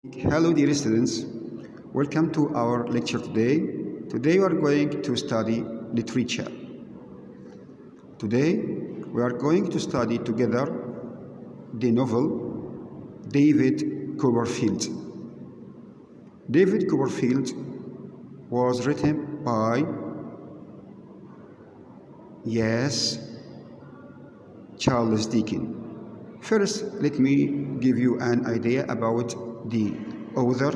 Hello dear students, welcome to our lecture today. Today we are going to study literature. Today we are going to study together the novel David Copperfield. David Copperfield was written by, Charles Dickens. First, let me give you an idea about the author.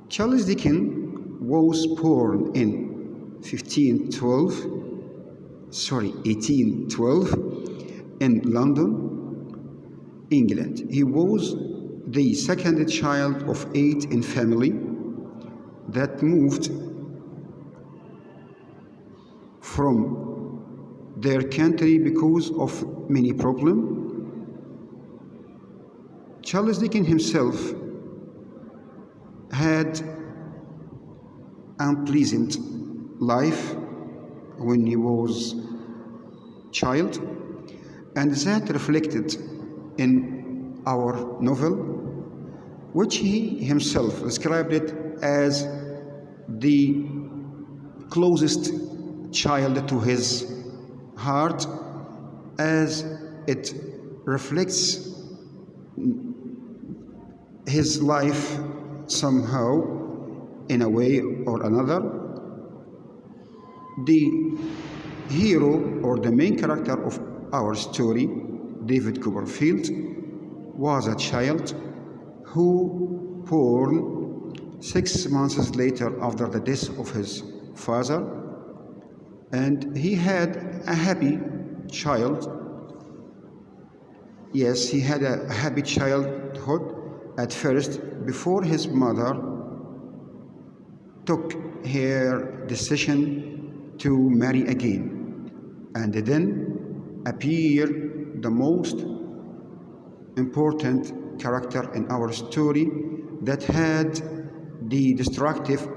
Charles Dickens was born in 1812 in London, England. He was the second child of 8 in family that moved from their country because of many problems. Charles Dickens himself had unpleasant life when he was child, and that reflected in our novel, which he himself described it as the closest child to his heart, as it reflects his life somehow in a way or another. The hero or the main character of our story, David Copperfield, was a child who born 6 months later after the death of his father, and he had a happy child. Yes, he had a happy childhood at first, before his mother took her decision to marry again, and then appeared the most important character in our story that had the destructive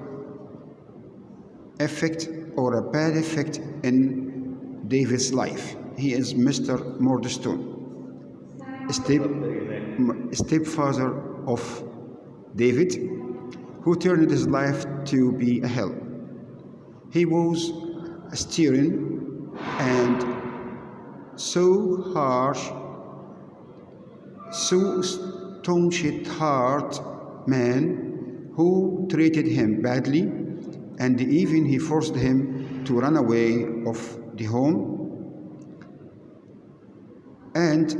effect or a bad effect in David's life. He is Mr. Murdstone, stepfather of David, who turned his life to be a hell. He was a stern and so harsh, so staunch-hearted man who treated him badly, and even he forced him to run away of the home. And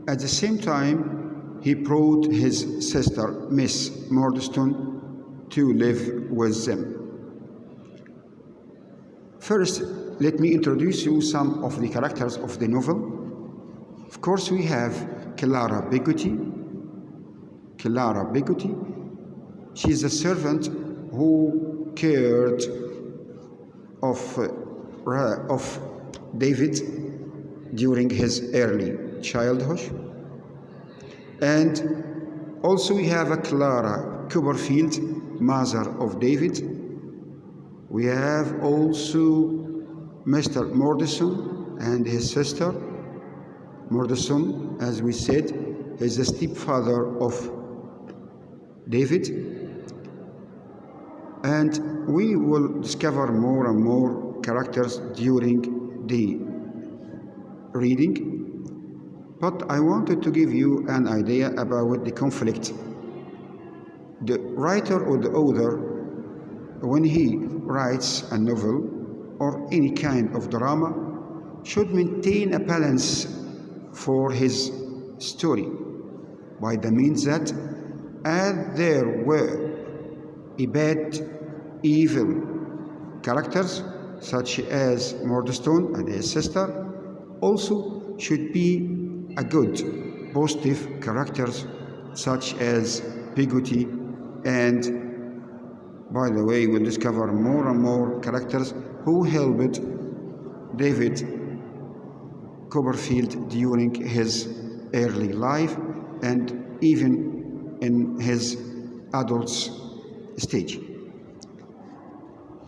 at the same time, he brought his sister, Miss Murdstone, to live with them. First, let me introduce you some of the characters of the novel. Of course, we have Clara Bigotti. Clara Bigotti, she is a servant who cared of David during his early childhood. And also we have a Clara Copperfield, mother of David. We have also Mr. Murdstone and his sister. Murdstone, as we said, is the stepfather of David. And we will discover more and more characters during the reading. But I wanted to give you an idea about the conflict. The writer or the author, when he writes a novel or any kind of drama, should maintain a balance for his story, by the means that as there were bad, evil characters such as Murdstone and his sister, also should be a good, positive characters such as Bigotti, and by the way, we'll discover more and more characters who helped David Copperfield during his early life and even in his adult stage.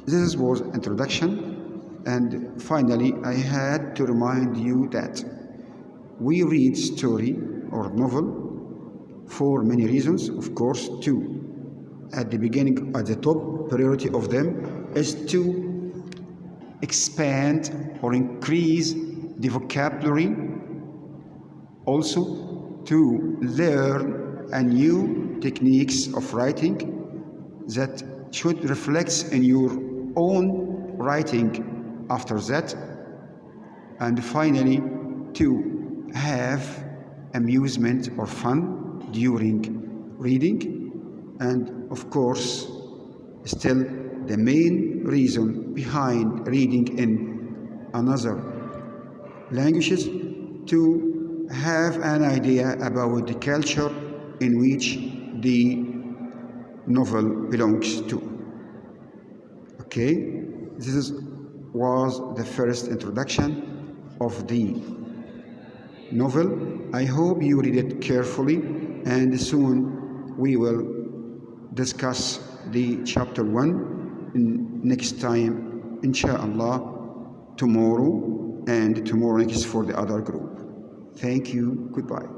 This was introduction, and finally I had to remind you that we read story or novel for many reasons, of course. Two, at the beginning, at the top priority of them is to expand or increase the vocabulary, also to learn a new techniques of writing that should reflect in your own writing after that, and finally to have amusement or fun during reading, and of course still the main reason behind reading in another languages to have an idea about the culture in which the novel belongs to. Okay, was the first introduction of the novel. I hope you read it carefully, and soon we will discuss the chapter 1 next time, inshallah, tomorrow, and tomorrow next for the other group. Thank you. Goodbye.